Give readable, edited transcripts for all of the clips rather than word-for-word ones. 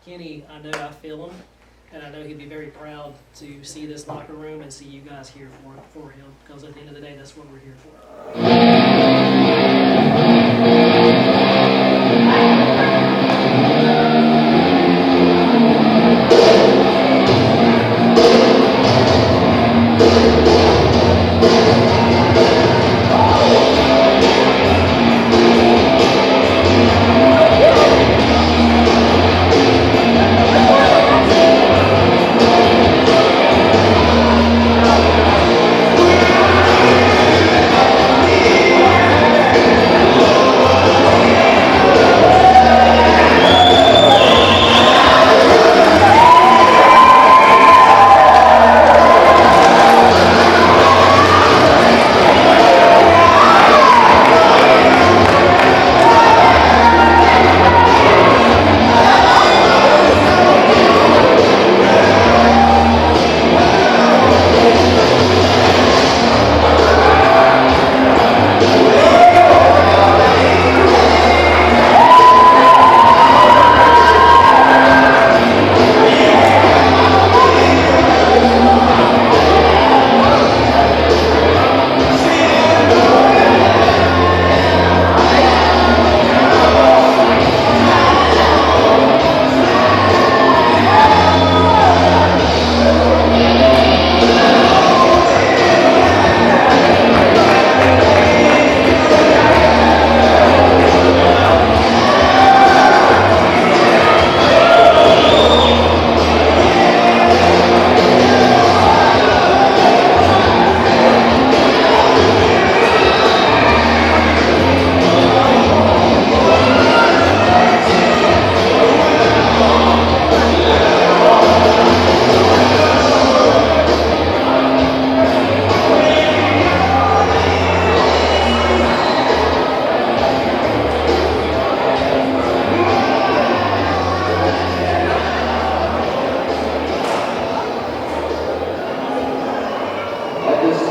Kenny, I know I feel him, and I know he'd be very proud to see this locker room and see you guys here for him, because at the end of the day, that's what we're here for.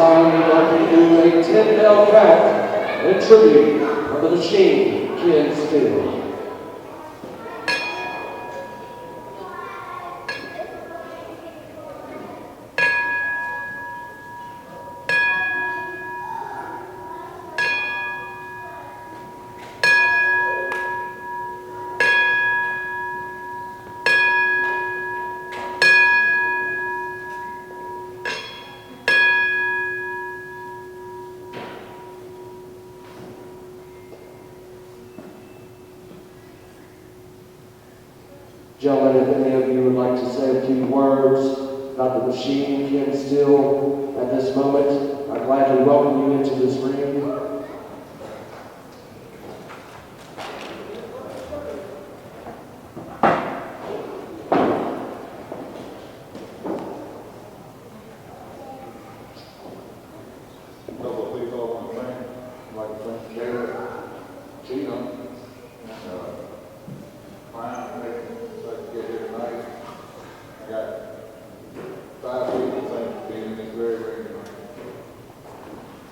We're going to do a 10-bell crack in tribute of the Machine Can Steal. Gentlemen, if any of you would like to say a few words about the Machine Can Steal at this moment, I'd gladly welcome you into this ring.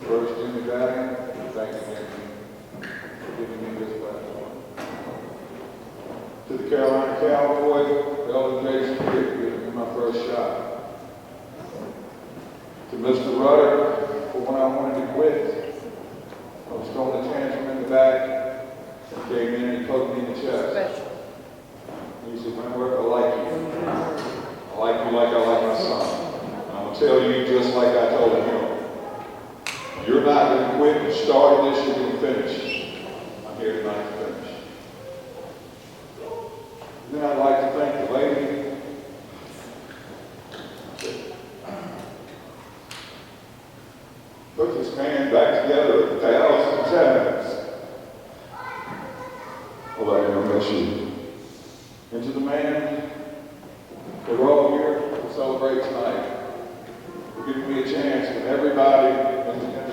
First, Jimi Love, thank you again for giving me this platform. To the Carolina Cowboy, Elder Jason Crick, giving me my first shot. To Mr. Rudder, for when I wanted to quit, I was throwing a tantrum in the back, and came in and he poked me in the chest. And he said, "Man, I like you. I like you like I like my son. I'm going to tell you just like I told him. You're not going to quit. You started this, you're going to finish. I'm here tonight to finish." And then I'd like to thank the lady. Put this man back together 1,000 times. Well, I don't miss you. And to the man, we're all here to celebrate tonight. For giving me a chance when everybody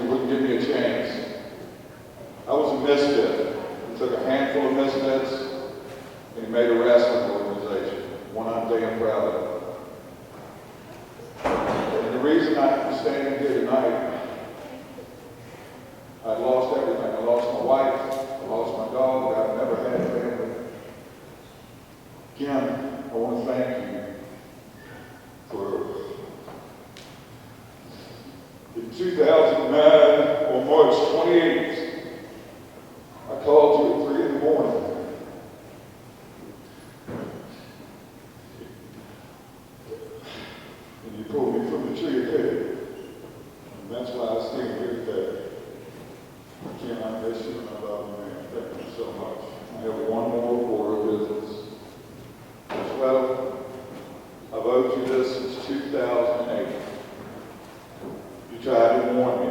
wouldn't give me a chance. I was a misfit. He took a handful of misfits and he made a wrestling organization, one I'm damn proud of. And the reason I'm standing here tonight, I'd lost everything. I lost my wife, I lost my dog, I've never had a family. Again, so much. I have one more order of business. Ms. Weddle, I've owed you this since 2008. You tried to warn me.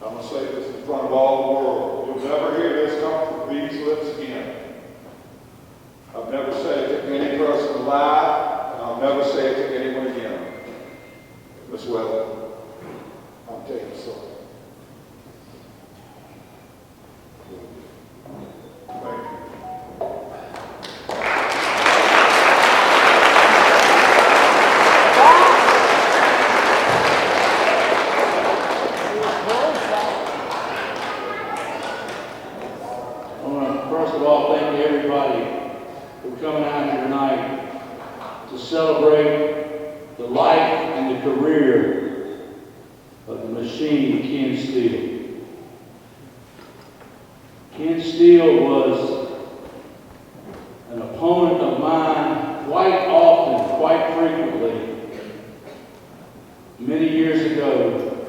I'm going to say this in front of all the world. You'll never hear this come from these lips again. I've never said it to any person alive, and I'll never say it to anyone again. Miss Weddle, I'm taking sorry. Thank you. First of all, thank everybody for coming out here tonight to celebrate the life and the career of the machine, Ken Steele. Ken Steele was an opponent of mine quite often, quite frequently. Many years ago,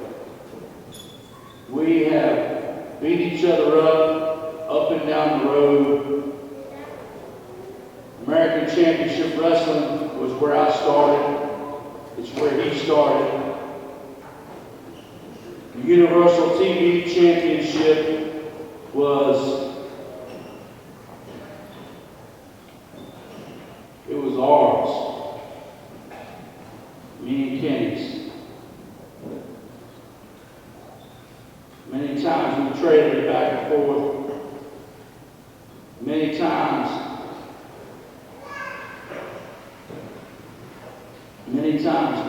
we have beat each other up and down the road. American Championship Wrestling was where I started. It's where he started. The Universal TV Championship was ours. Me and Kenny's. Many times we traded it back and forth. Many times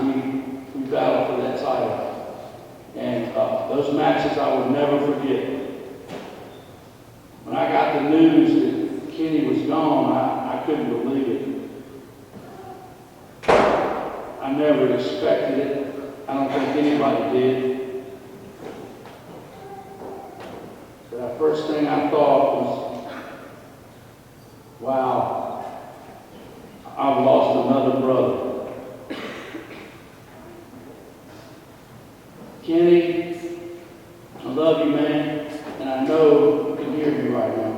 we battled for that title. And those matches I will never forget. When I got the news that Kenny was gone, I couldn't believe it. I never expected it. I don't think anybody did. But the first thing I thought was, wow, I've lost another brother. Kenny, I love you, man, and I know you can hear me right now.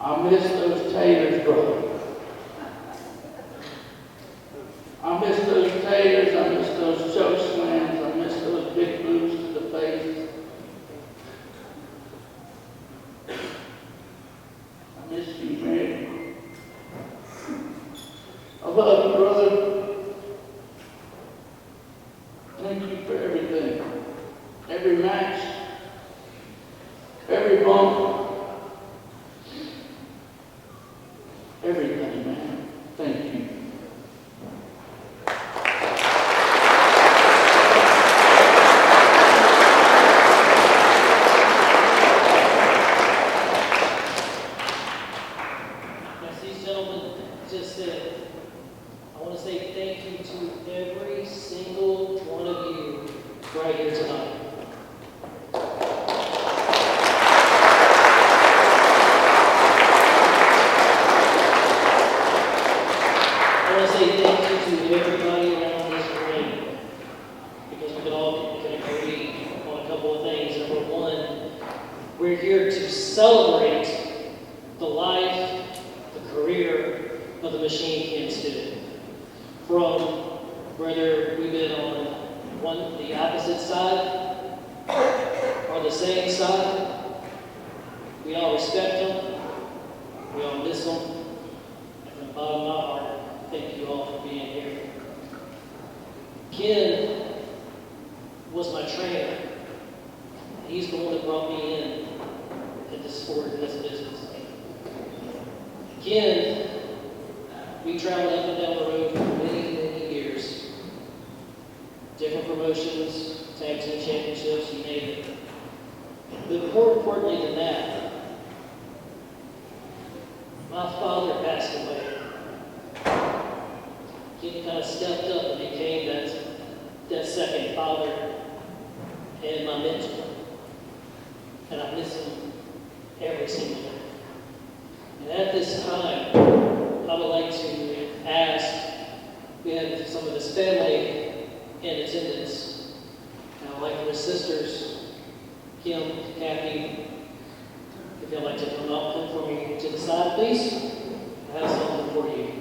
I miss those taters, brother. I miss those taters, I miss those choke slams, I miss those big moves to the face. I miss you, man. I love you, brother. Thank you for everything. Every match, every bump, everything, man. Thank you. As these gentlemen just said, I want to say thank you to every single one of you right here tonight. I want to say thank you to everybody around this ring, because we can agree on a couple of things. Number one, we're here to celebrate the life, the career of the machine Ken Steele. From whether we've been on the opposite side or the same side, we all respect him, we all miss him, and from the bottom of my heart, thank you all for being here. Ken was my trainer. He's the one that brought me in to this sport and this business. Ken, we traveled up and down the road for many, many years. Different promotions, tag team championships, you name it. But more importantly than that, my father passed away. He kind of stepped up and became that second father and my mentor. And I miss him every single day. And at this time, I would like to ask, we have some of his family in attendance. And I'd like for his sisters, Kim, Kathy, if you'd like to come for me to the side, please. I have something for you.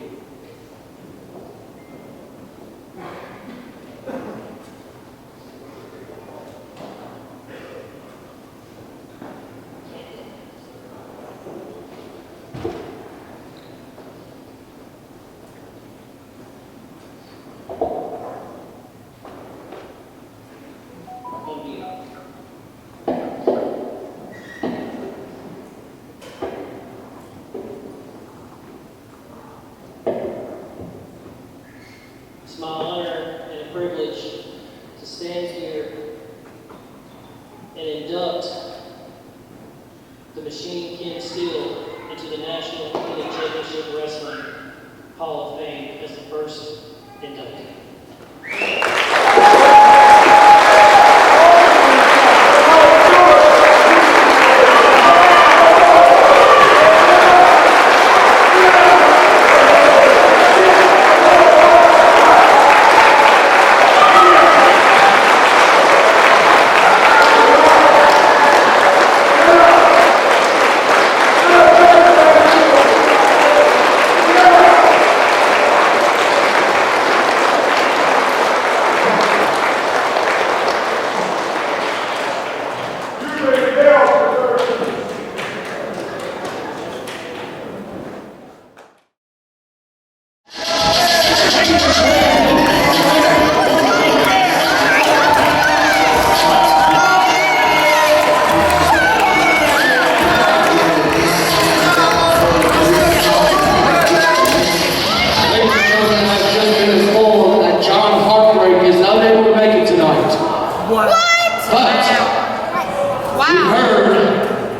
It's my honor and a privilege to stand here and induct the Machine Ken Steele into the National Collegiate Championship Wrestling Hall of Fame as the first inductee.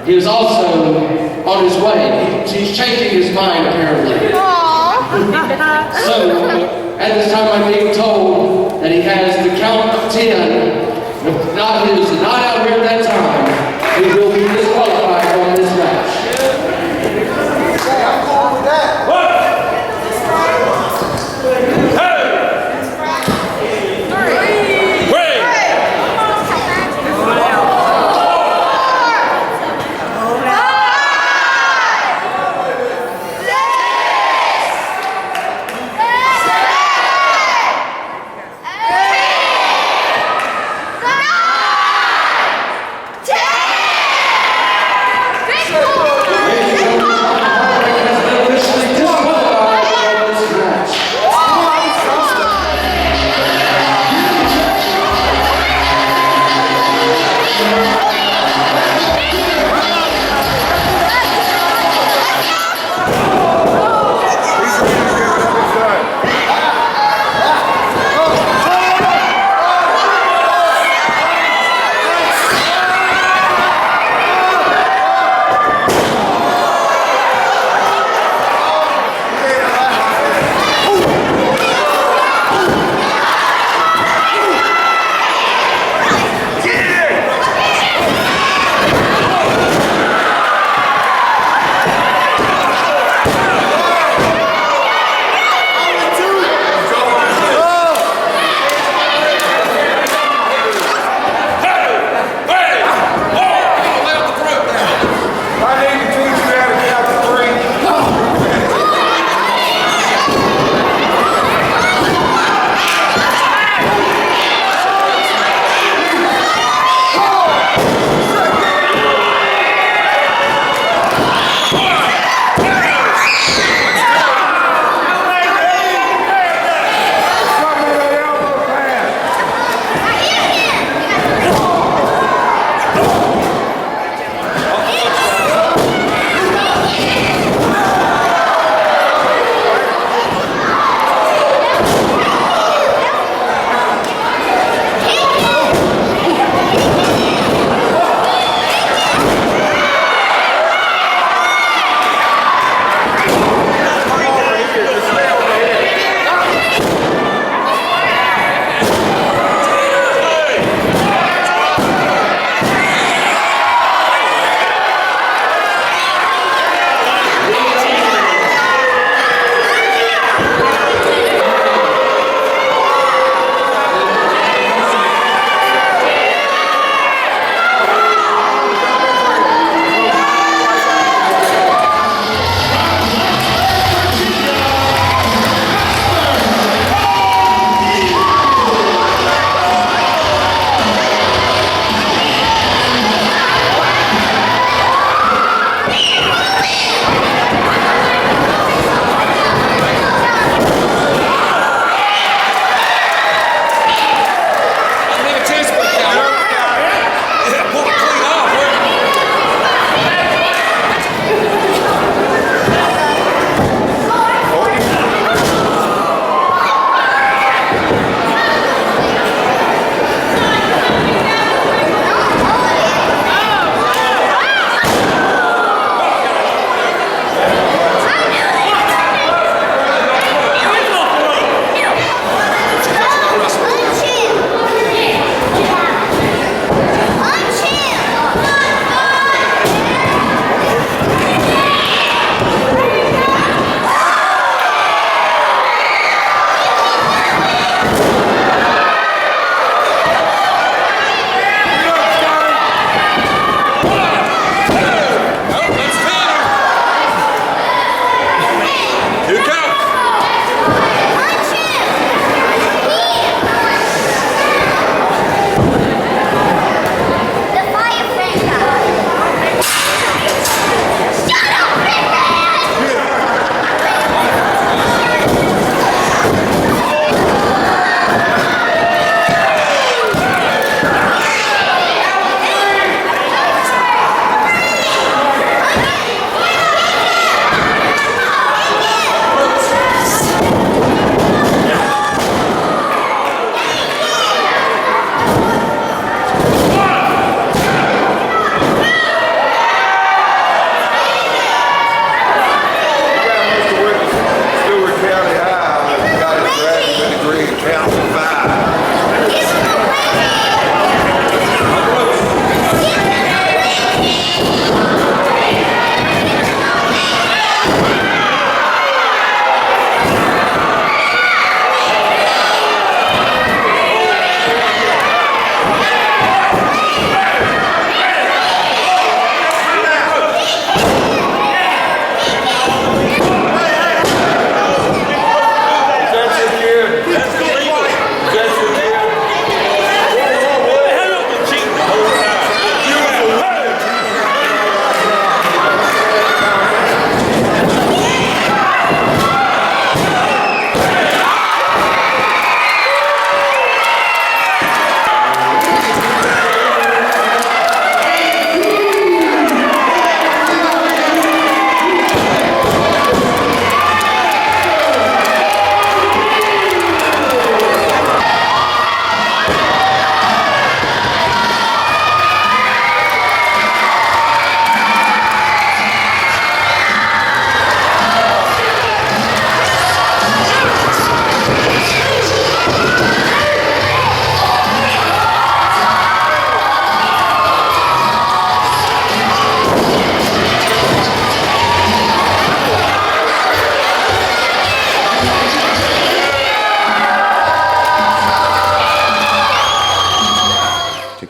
He was also on his way. He's changing his mind, apparently. So, at this time, I'm being told that he has the count of 10. If not, he was not out here at that time. He will be disqualified from this match. I'm cool with that.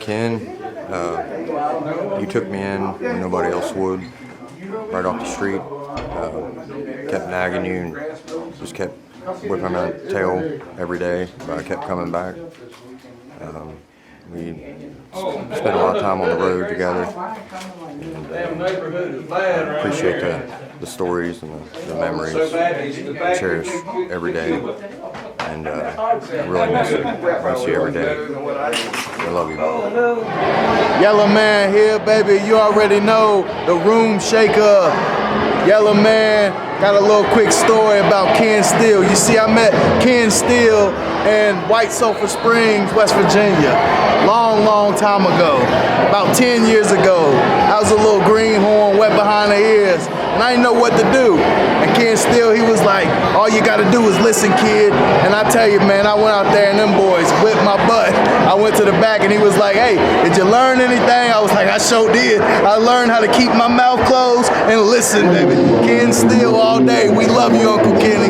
Ken, you took me in when nobody else would, right off the street. Kept nagging you and just kept whipping my tail every day, but I kept coming back. We spent a lot of time on the road together, and appreciate the stories and the memories. Cherish every day, and really miss you every day. I love you. Yellow Man here, baby. You already know the room shaker. Yellow Man got a little quick story about Ken Steele. You see, I met Ken Steele in White Sulphur Springs, West Virginia, long time ago, about 10 years ago. I was a little greenhorn, wet behind the ears, and I didn't know what to do. And Ken Steele, he was like, all you gotta do is listen, kid. And I tell you, man, I went out there and them boys whipped my butt. I went to the back and he was like, hey, did you learn anything? I was like, I sure did. I learned how to keep my mouth closed and listen, baby. Ken Steele all day. We love you, Uncle Kenny.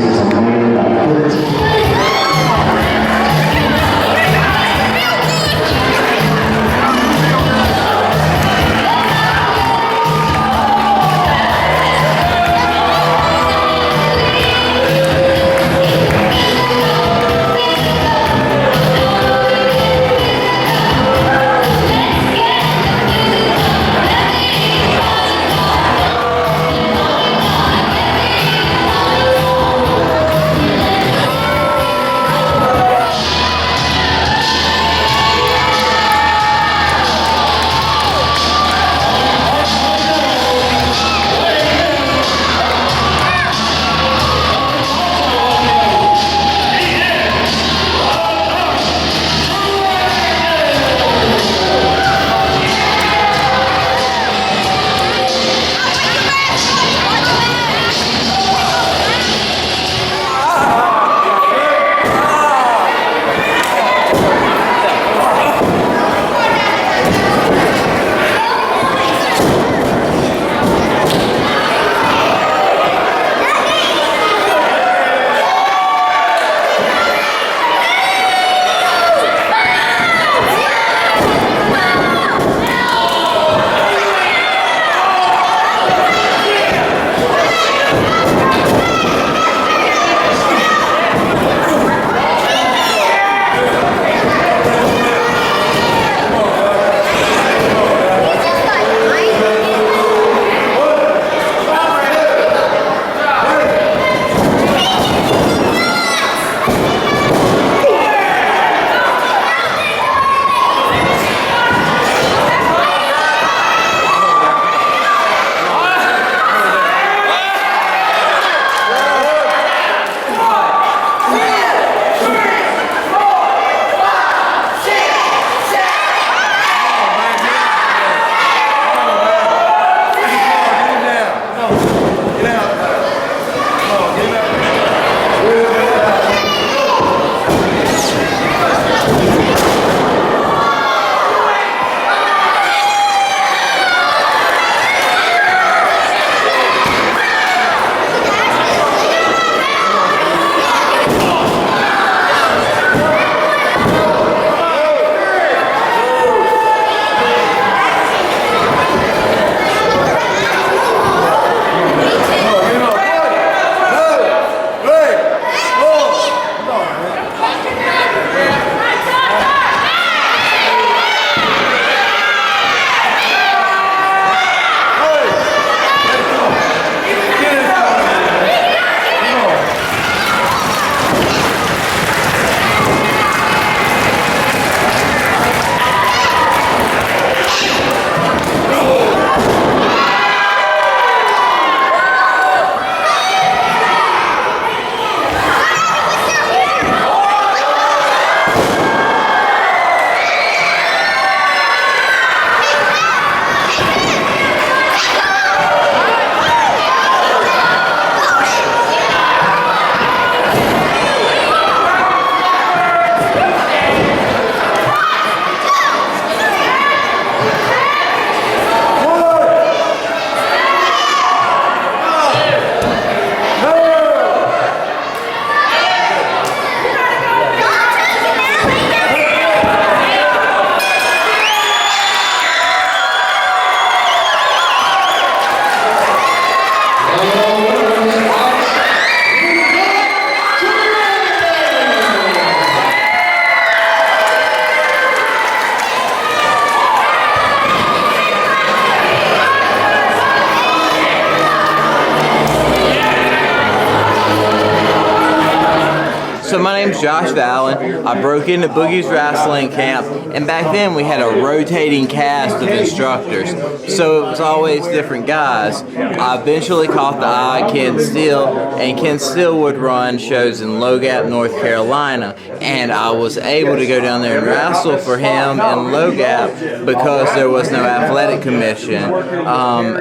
So my name's Josh Vallon. I broke into Boogie's Wrestling Camp, and back then we had a rotating cast of instructors. So it was always different guys. I eventually caught the eye of Ken Steele, and Ken Steele would run shows in Low Gap, North Carolina, and I was able to go down there and wrestle for him in Low Gap because there was no athletic commission.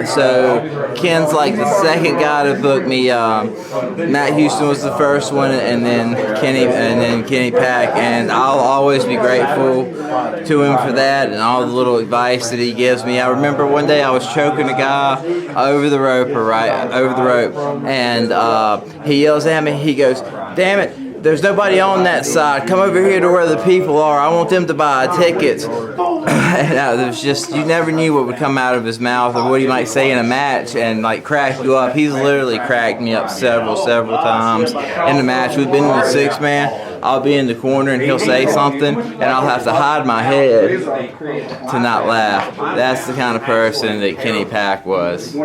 So Ken's like the second guy to book me. Matt Houston was the first one, and then Kenny Pack, and I'll always be grateful to him for that and all the little advice that he gives me. I remember one day I was choking a guy over the rope, and he yells at me. He goes, "Damn it! There's nobody on that side. Come over here to where the people are. I want them to buy tickets." And it was just, you never knew what would come out of his mouth or what he might say in a match and like crack you up. He's literally cracked me up several times in the match. We've been in the 6-man. I'll be in the corner and he'll say something and I'll have to hide my head to not laugh. That's the kind of person that Kenny Pack was.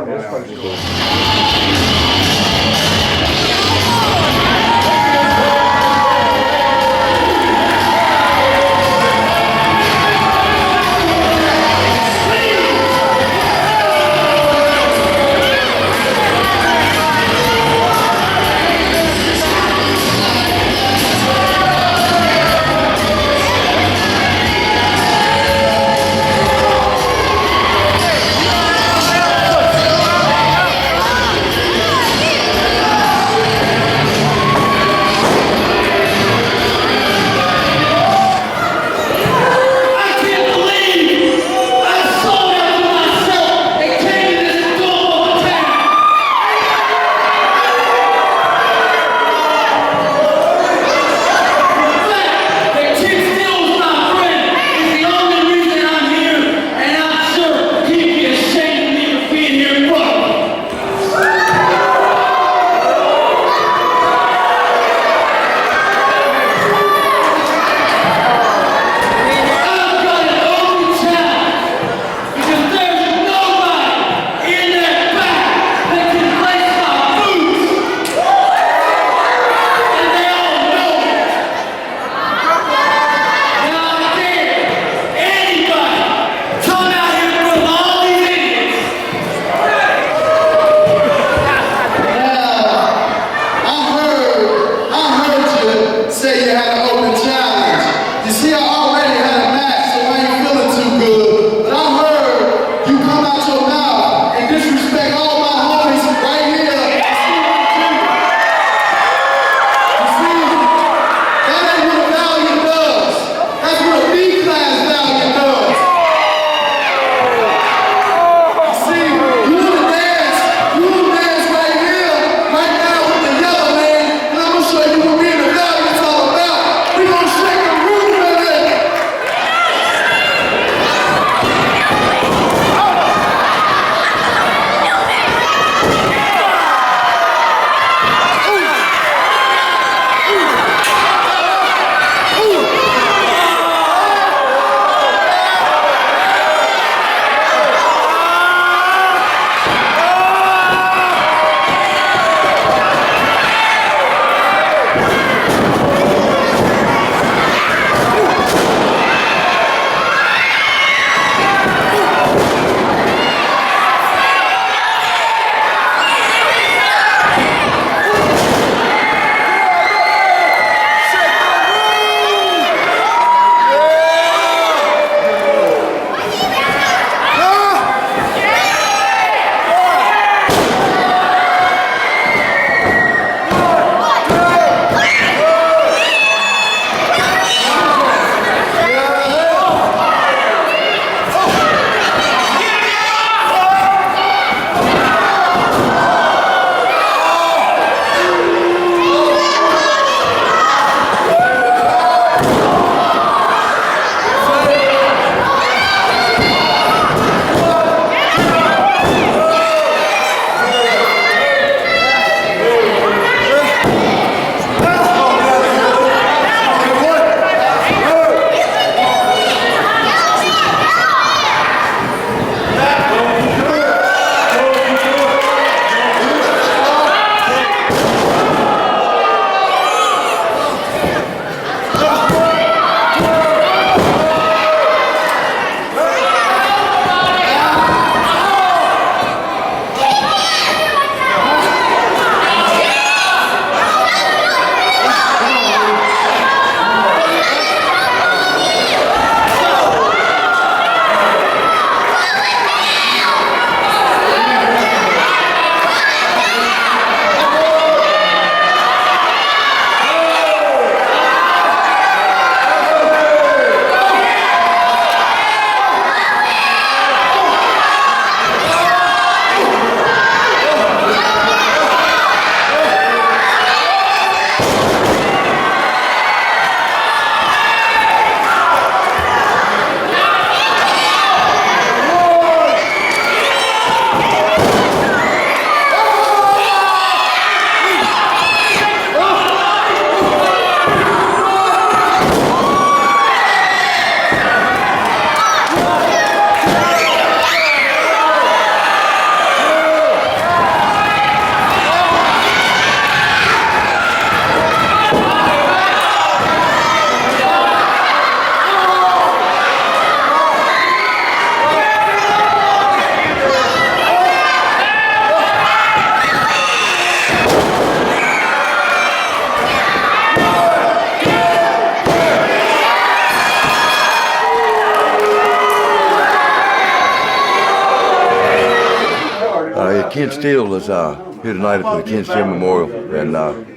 Ken Steele is here tonight for the Ken Steele Memorial and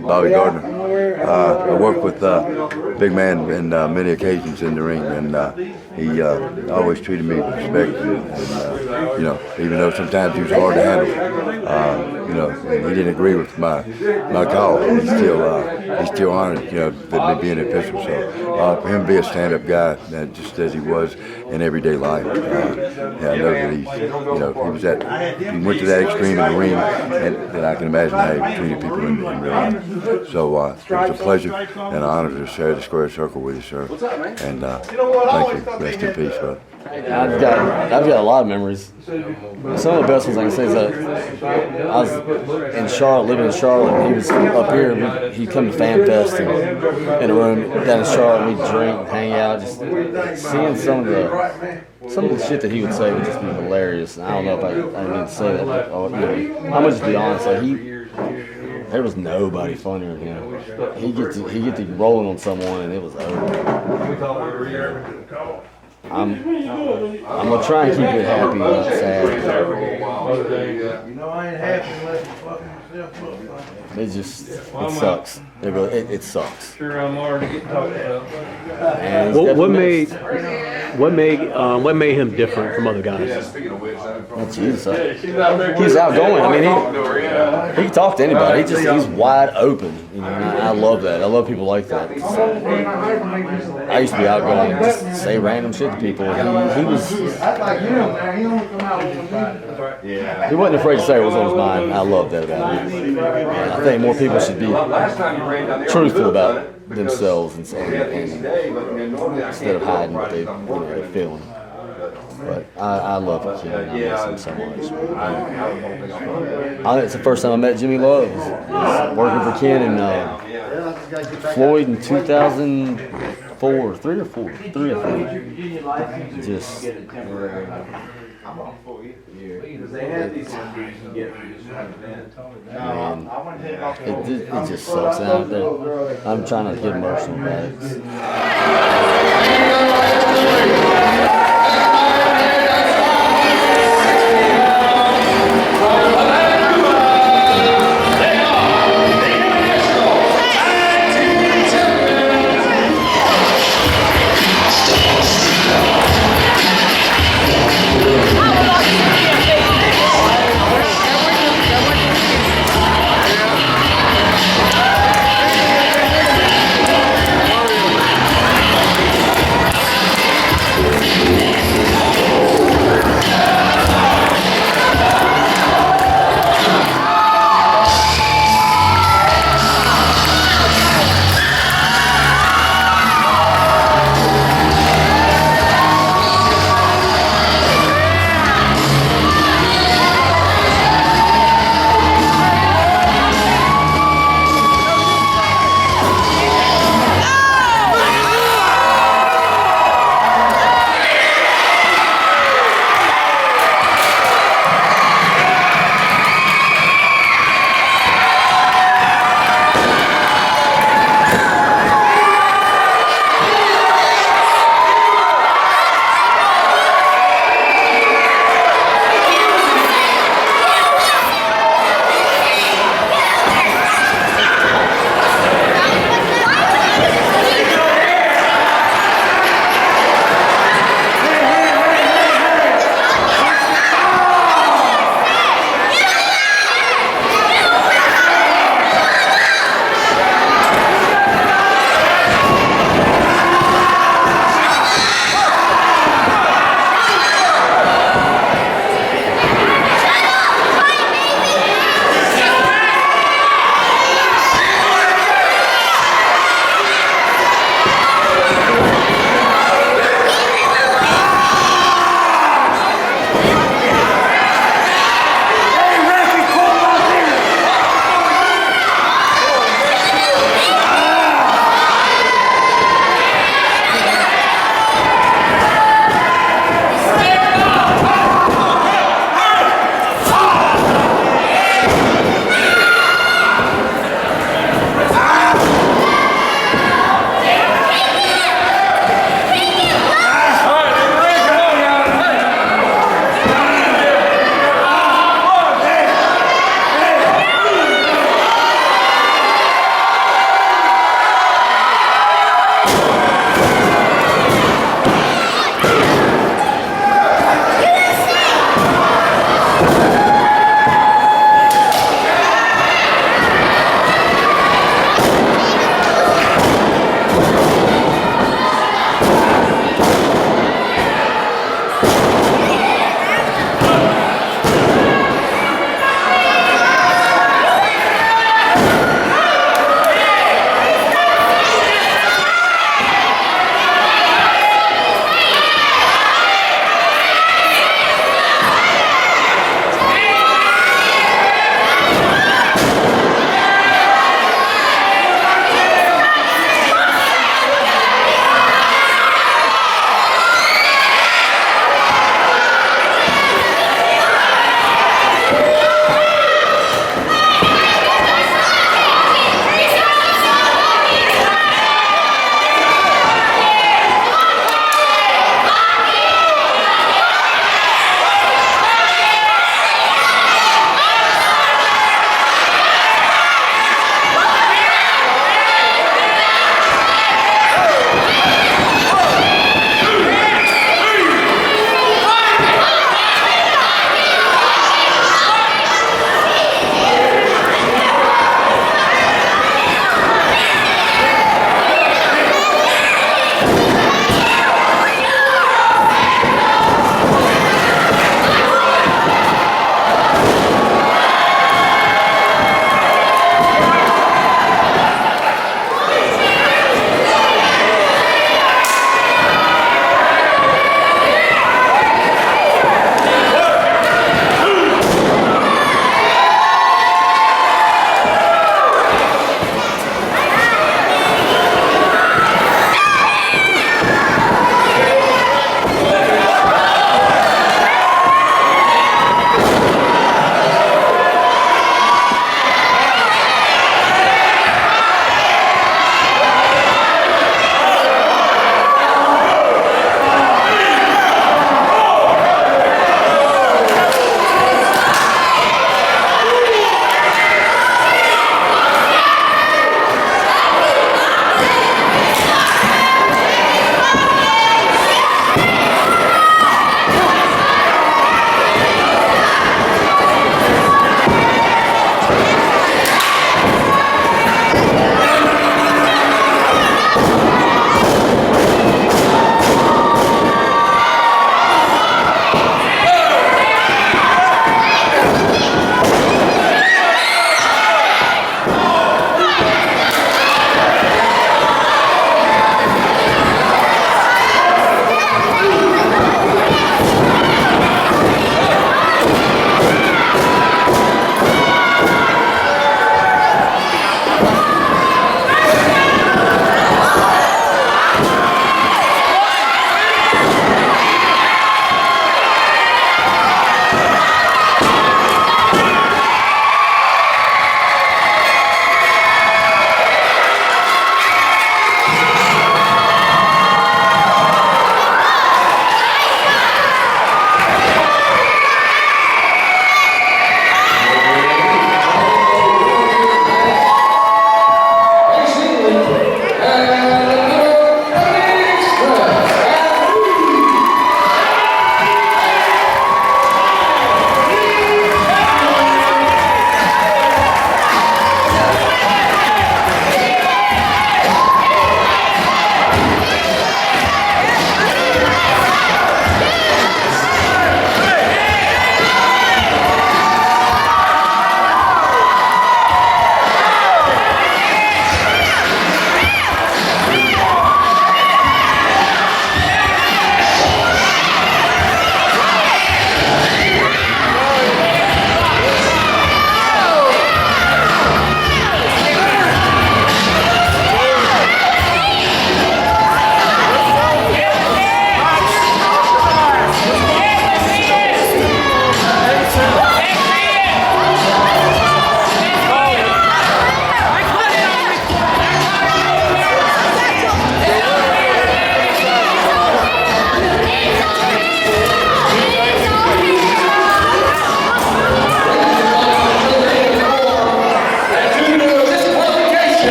Bobby Gardner. I worked with Big Man in many occasions in the ring, and he always treated me with respect. And you know, even though sometimes he was hard to handle, you know, and he didn't agree with my call. He still honored, you know, that me being an official. So for him to be a stand-up guy, just as he was in everyday life, yeah, I know that he went to that extreme in the ring, and that I can imagine how he treated people in real life. So it was a pleasure and an honor to share the square circle with you, sir. And thank you. Rest in peace, brother. I've got a lot of memories. Some of the best ones I can say is that I was in Charlotte, living in Charlotte, and he was up here, and he'd come to Fan Fest and in a room down in Charlotte, and we'd drink and hang out. Just seeing some of the shit that he would say would just be hilarious. And I don't know if I didn't mean to say that, but I'm gonna just be honest. Like there was nobody funnier than him. He get to rolling on someone, and it was over. I'm gonna try and keep it happy, not sad. You know I ain't happy unless you fucking yourself up. It sucks. It sucks. Sure, I'm already getting talked about. And what made him different from other guys? He's outgoing. I mean, he can talk to anybody. He's wide open. You know, and I love that. I love people like that. I used to be outgoing, and just say random shit to people. He was. He wasn't afraid to say what was on his mind. I love that about him. And I think more people should be truthful about themselves and instead of hiding what they're feeling. But I love Ken. I miss him so much. I think it's the first time I met Jimi Love. Was working for Ken and Floyd in 2004, three, I think. Just. It just sucks. I'm trying to get emotional about it.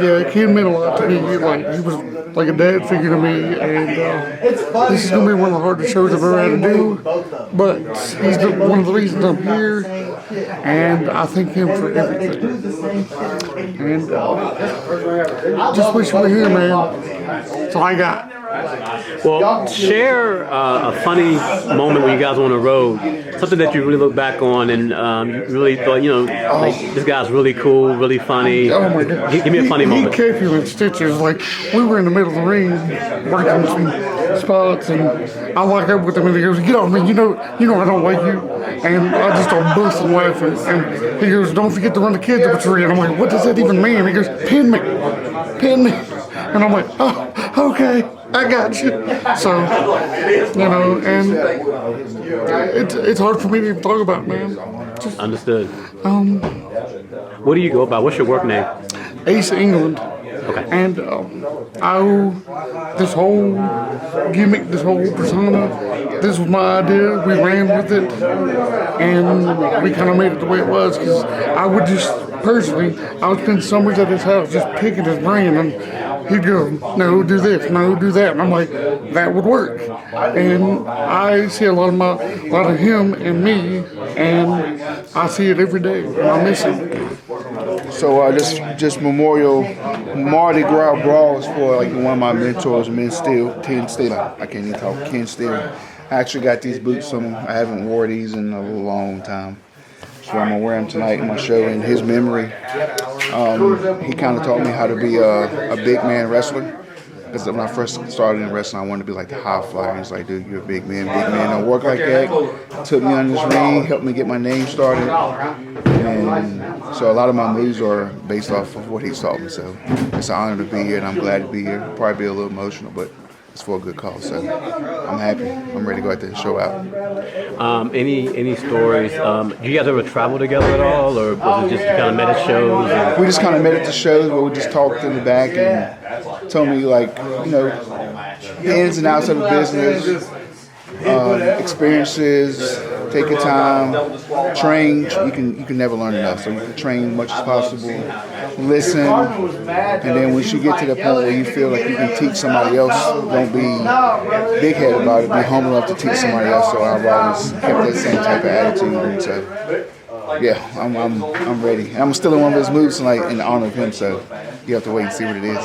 Yeah, Ken meant a lot to me. He was like a dad figure to me, and this is gonna be one of the hardest shows I've ever had to do. But he's one of the reasons I'm here, and I thank him for everything. And just wish you were here, man. That's all I got. Well, share a funny moment when you guys were on the road, something that you really look back on and you really thought, like, this guy's really cool, really funny. Oh my God. Give me a funny moment. He kept you in stitches. Like, we were in the middle of the ring working some spots, and I walk up with him and he goes, "Get off me, you know I don't like you." And I just start busting laughing. And he goes, "Don't forget to run the kids up a tree." And I'm like, "What does that even mean?" He goes, "Pin me. Pin me." And I'm like, "Oh, okay. I got you." So, and it's hard for me to even talk about, man. Understood. What do you go by? What's your work name? Ace England. Okay. And I owe this whole gimmick, this whole persona, this was my idea. We ran with it, and we kind of made it the way it was, because I would I would spend summers at his house just picking his brain, and he'd go, "No, do this, no, do that." And I'm like, that would work. And I see a lot of him and me, and I see it every day, and I miss him. So just Memorial Mardi Gras Brawl is for like one of my mentors, Ken Steele. I can't even talk. Ken Steele. I actually got these boots on. I haven't wore these in a long time. So I'm gonna wear them tonight in my show in his memory. He kind of taught me how to be a big man wrestler. Because when I first started in wrestling, I wanted to be like the high flyer. He's like, "Dude, you're a big man. Big man don't work like that." Took me on this ring, helped me get my name started. And so a lot of my moves are based off of what he's taught me. So it's an honor to be here, and I'm glad to be here. Probably be a little emotional, but it's for a good cause. So I'm happy. I'm ready to go out there and show out. Any stories? Do you guys ever travel together at all, or was it just kind of met at shows? We just kind of met at the shows, but we just talked in the back and told me, like, the ins and outs of the business, experiences. Take your time, train. You can never learn enough, so you can train as much as possible. Listen, and then once you get to the point where you feel like you can teach somebody else, don't be big-headed about it. Be humble enough to teach somebody else. So I've always kept that same type of attitude. And so, yeah, I'm ready. And I'm still in one of his moves tonight in honor of him. So you have to wait and see what it is.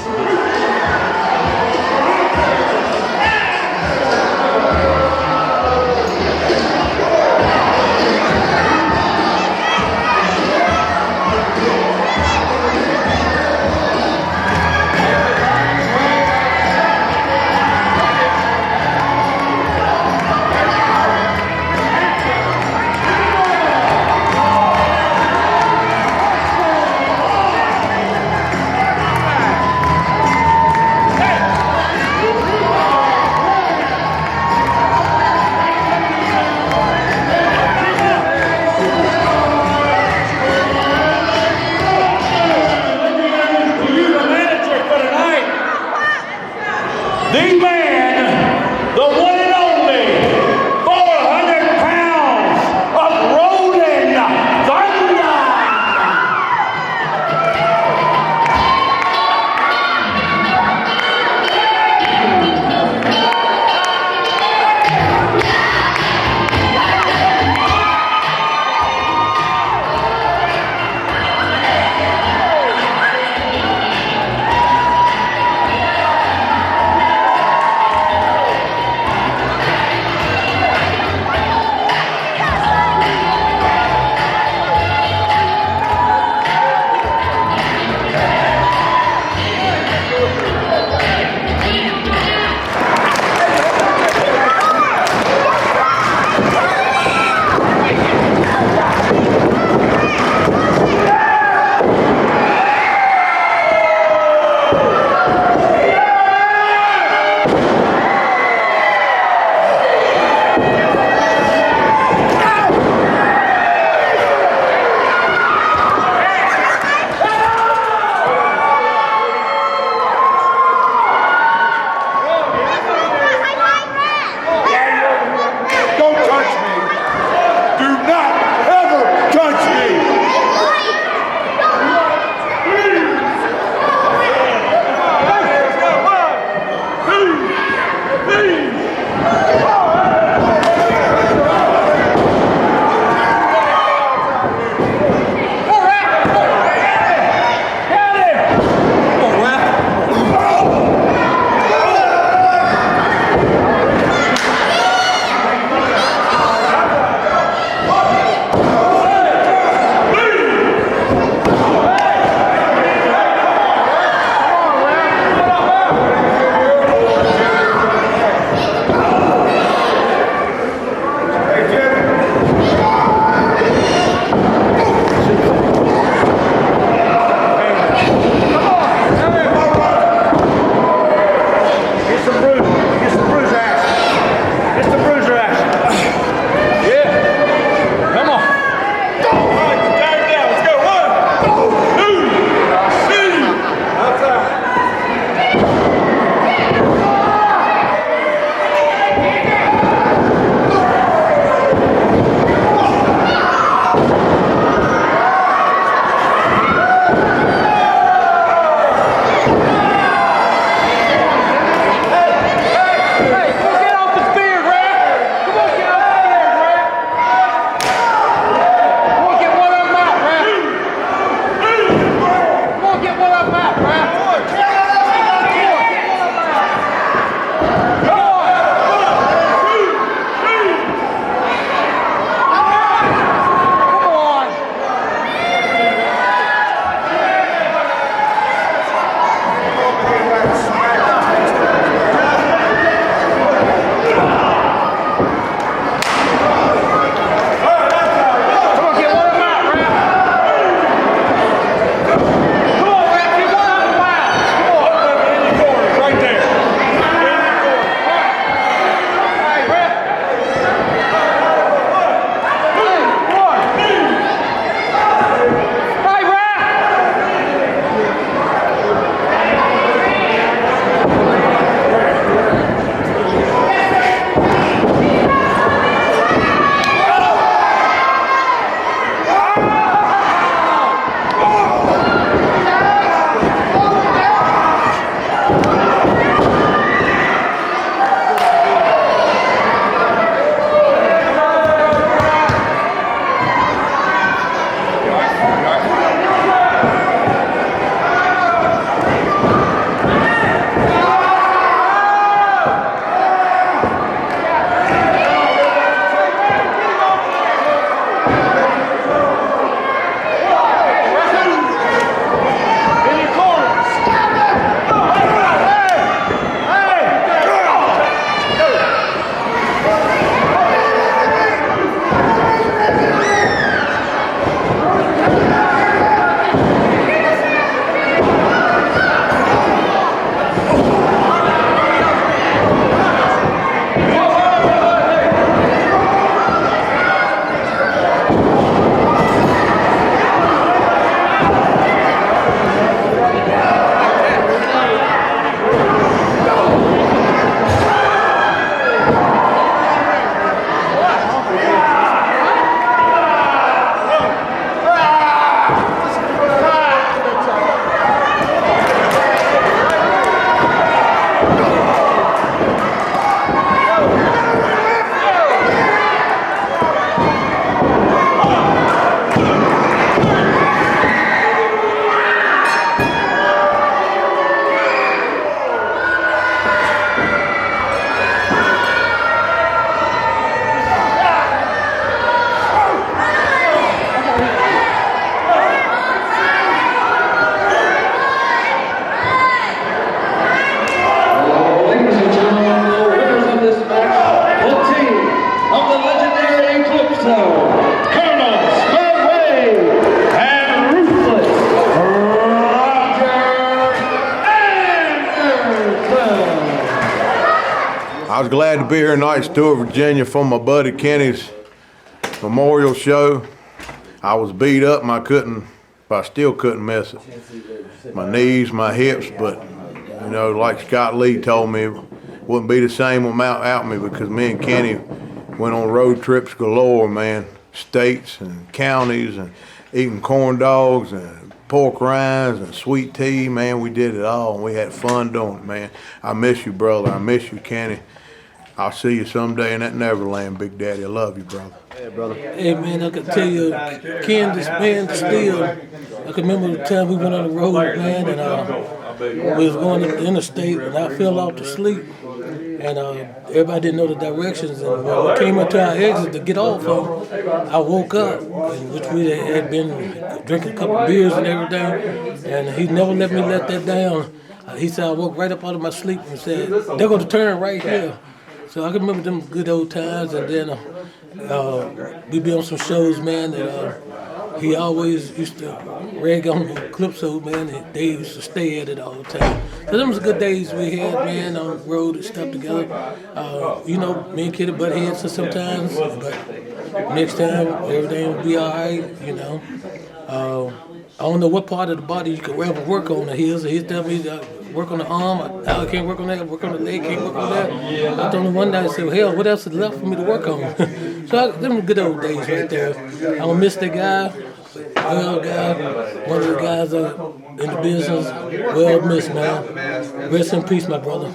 Colonel Spudway and Ruthless Roger Anderson. I was glad to be here tonight, Stewart, Virginia, for my buddy Kenny's memorial show. I was beat up and I still couldn't miss it. My knees, my hips, but you know, like Scott Lee told me, it wouldn't be the same without me, because me and Kenny went on road trips galore, man. States and counties, and eating corn dogs and pork rinds and sweet tea, man. We did it all and we had fun doing it, man. I miss you, brother. I miss you, Kenny. I'll see you someday in that Neverland, Big Daddy. I love you, brother. Yeah, brother. Hey, man, I can tell you, Ken, this man still, I can remember the time we went on the road, man, and we was going up the interstate, and I fell off to sleep, and everybody didn't know the directions, and when we came up to our exit to get off of, I woke up, in which we had been drinking a couple of beers and everything, and he never let me let that down. He said I woke right up out of my sleep and said, they're going to turn right here. So I can remember them good old times, and then we'd be on some shows, man, that he always used to rag on Eclipso, man, and they used to stay at it all the time. So them was the good days we had, man, on the road and stuff together. You know, me and Kitty butt heads sometimes, but next time everything will be all right, you know. I don't know what part of the body you could ever work on of his. He's telling me work on the arm, I can't work on that, work on the leg, can't work on that. I told him one day, I said, well, hell, what else is left for me to work on? So them good old days right there. I'm gonna miss that guy, well guy, one of the guys in the business, well missed, man. Rest in peace, my brother.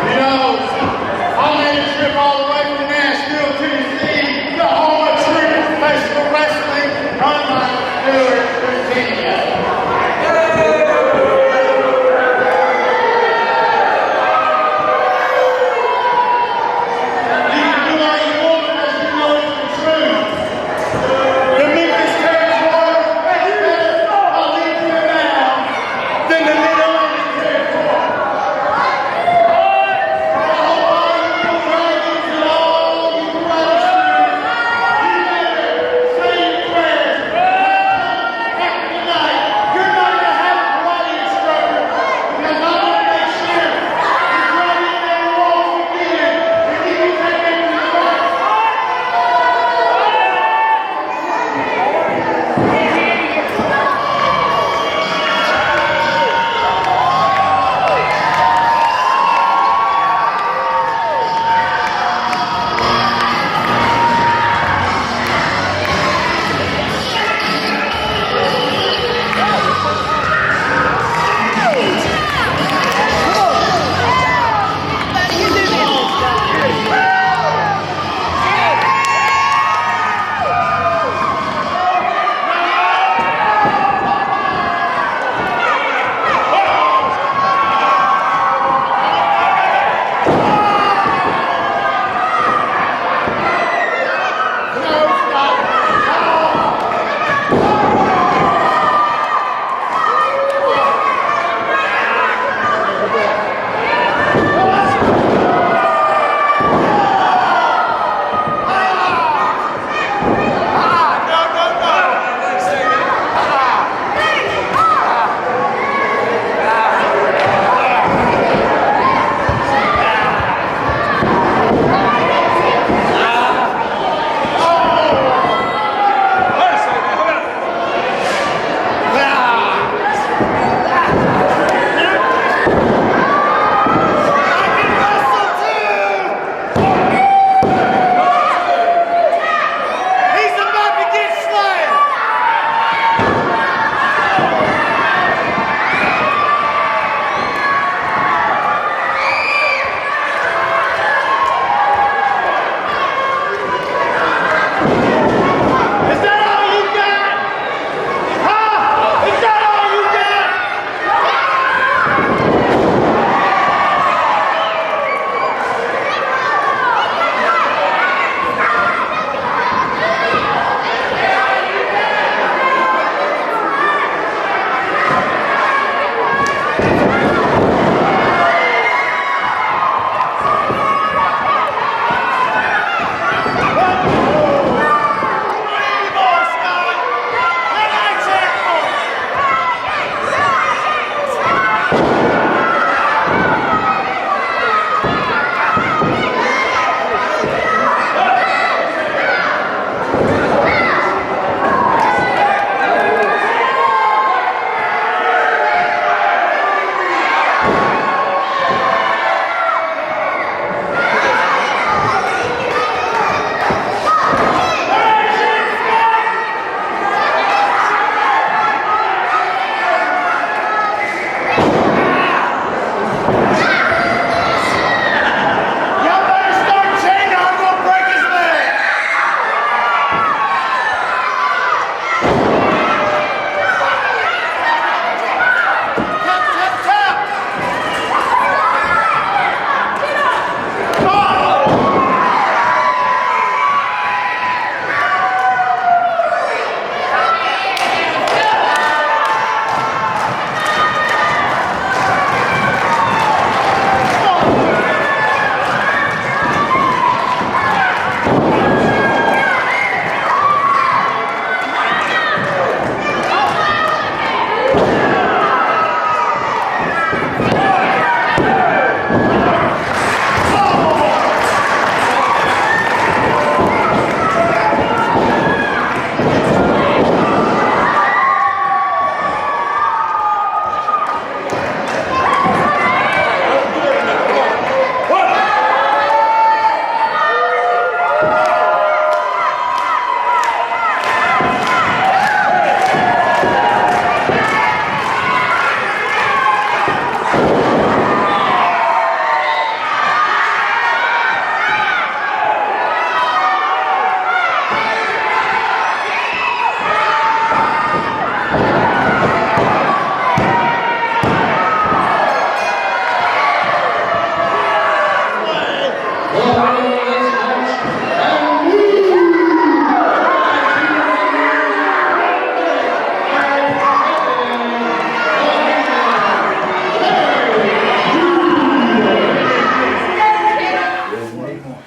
You know,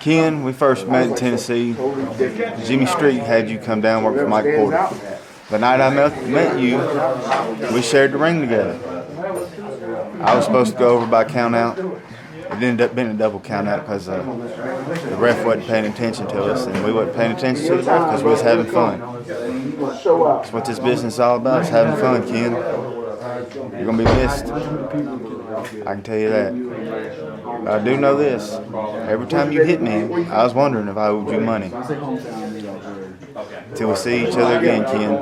Ken, we first met in Tennessee. Jimmy Street had you come down and work for Mike Porter. The night I met you, we shared the ring together. I was supposed to go over by count out. It ended up being a double count out because the ref wasn't paying attention to us, and we wasn't paying attention to the ref because we was having fun. That's what this business is all about, is having fun, Ken. You're going to be missed. I can tell you that. But I do know this. Every time you hit me, I was wondering if I owed you money. Till we see each other again, Ken.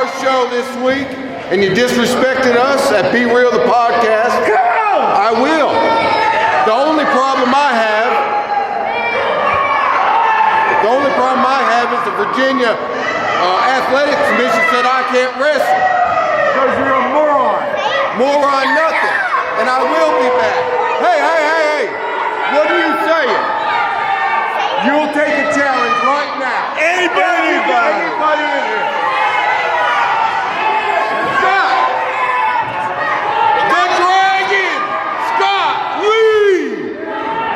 our show this week and you disrespected us at Be Real the podcast, I will. The only problem I have is the Virginia Athletic Commission said I can't wrestle. Because you're a moron. Moron nothing. And I will be back. Hey. What are you saying? You'll take a challenge right now. Anybody in here. Scott! The Dragon! Scott Lee!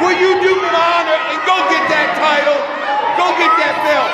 Will you do me the honor and go get that title? Go get that belt.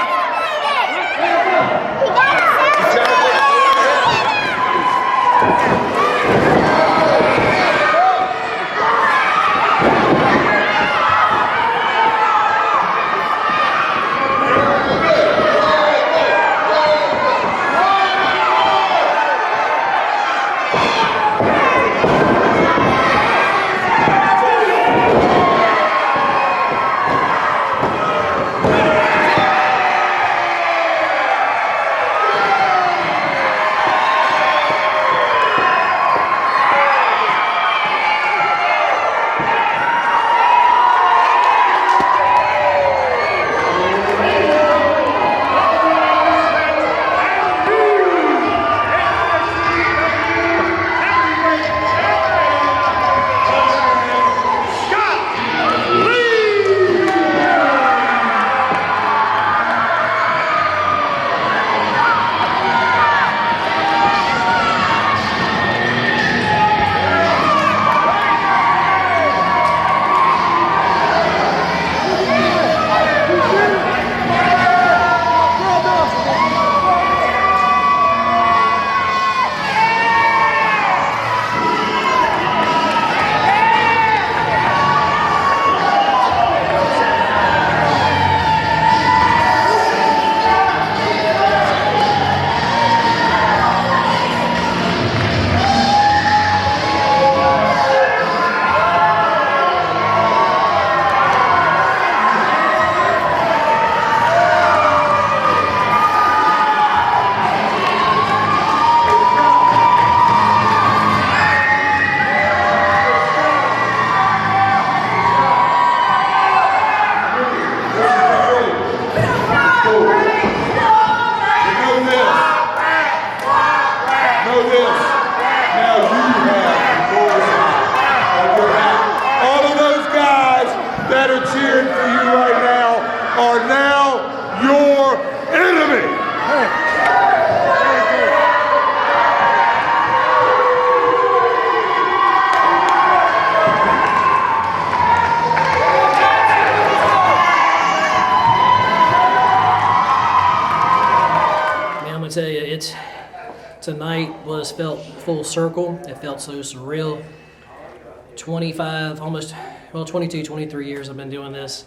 Tonight felt full circle. It felt so surreal. 22, 23 years I've been doing this.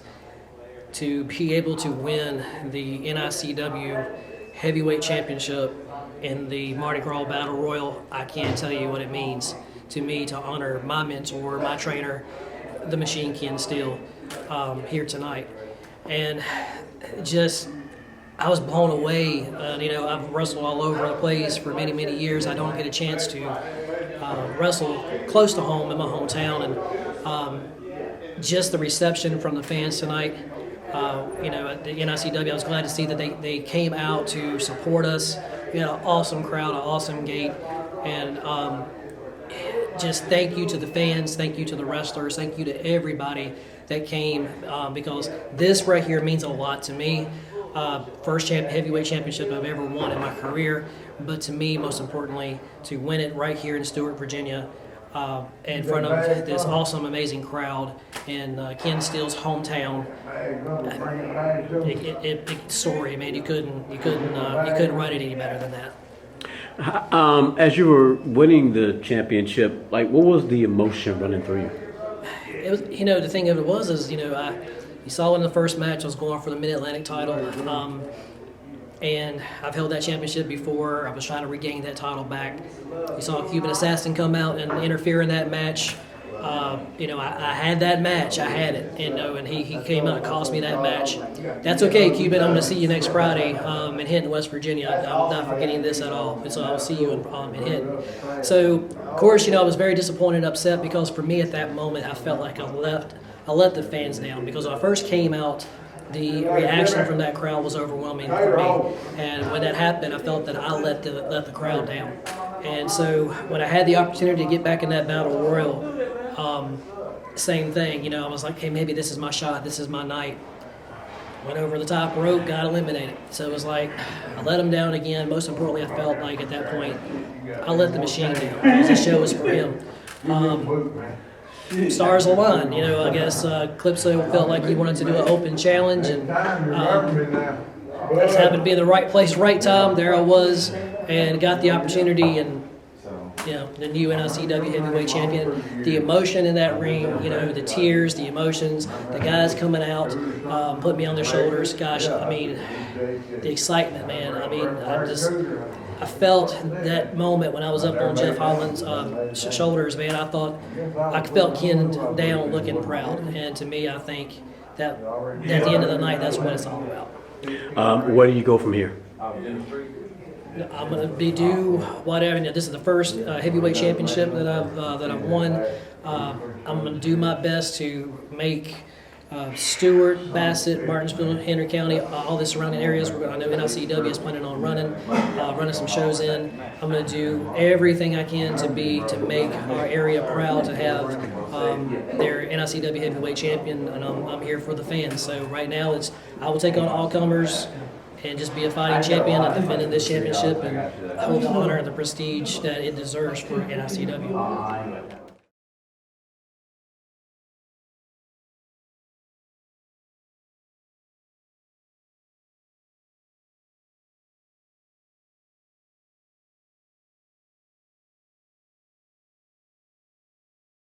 To be able to win the NICW Heavyweight Championship in the Mardi Gras Battle Royal, I can't tell you what it means to me to honor my mentor, my trainer, the Machine Ken Steele, here tonight. And just, I was blown away. I've wrestled all over the place for many, many years. I don't get a chance to wrestle close to home in my hometown, and just the reception from the fans tonight. At the NICW, I was glad to see that they came out to support us. We had an awesome crowd, an awesome gate, and just thank you to the fans, thank you to the wrestlers, thank you to everybody that came, because this right here means a lot to me. First heavyweight championship I've ever won in my career, but to me, most importantly, to win it right here in Stewart, Virginia, in front of this awesome, amazing crowd in Ken Steele's hometown. Story, man. You couldn't write it any better than that. As you were winning the championship, what was the emotion running through you? It was, the thing of it was, you saw in the first match, I was going for the Mid-Atlantic title, and I've held that championship before. I was trying to regain that title back. You saw Cuban Assassin come out and interfere in that match. you know, I had that match. I had it, you know, and he came out and cost me that match. That's okay, Cuban. I'm going to see you next Friday in Hinton, West Virginia. I'm not forgetting this at all. So I'll see you in Hinton. So, of course, you know, I was very disappointed and upset because for me at that moment, I felt like I let the fans down because when I first came out, the reaction from that crowd was overwhelming for me. And when that happened, I felt that I let the crowd down. And so when I had the opportunity to get back in that battle royal, same thing, you know, I was like, hey, maybe this is my shot, this is my night. Went over the top rope, got eliminated. So it was like, I let him down again. Most importantly, I felt like at that point, I let the machine down because the show was for him. Stars aligned, you know, I guess Eclipso felt like he wanted to do an open challenge, and just happened to be in the right place, right time. There I was, and got the opportunity, and you know, the new NICW heavyweight champion. The emotion in that ring, you know, the tears, the emotions, the guys coming out, put me on their shoulders. Gosh, I mean, the excitement, man. I mean, I felt that moment when I was up on Jeff Holland's shoulders, man. I felt Ken down looking proud. And to me, I think that at the end of the night, that's what it's all about. Where do you go from here? I'm going to do whatever. Now, this is the first heavyweight championship that I've won. I'm going to do my best to make Stewart, Bassett, Martinsville, Henry County, all the surrounding areas. I know NICW is planning on running some shows in. I'm going to do everything I can to make our area proud to have their NICW heavyweight champion, and I'm here for the fans. So right now, I will take on all comers and just be a fighting champion and defending this championship and hold the honor and the prestige that it deserves for NICW.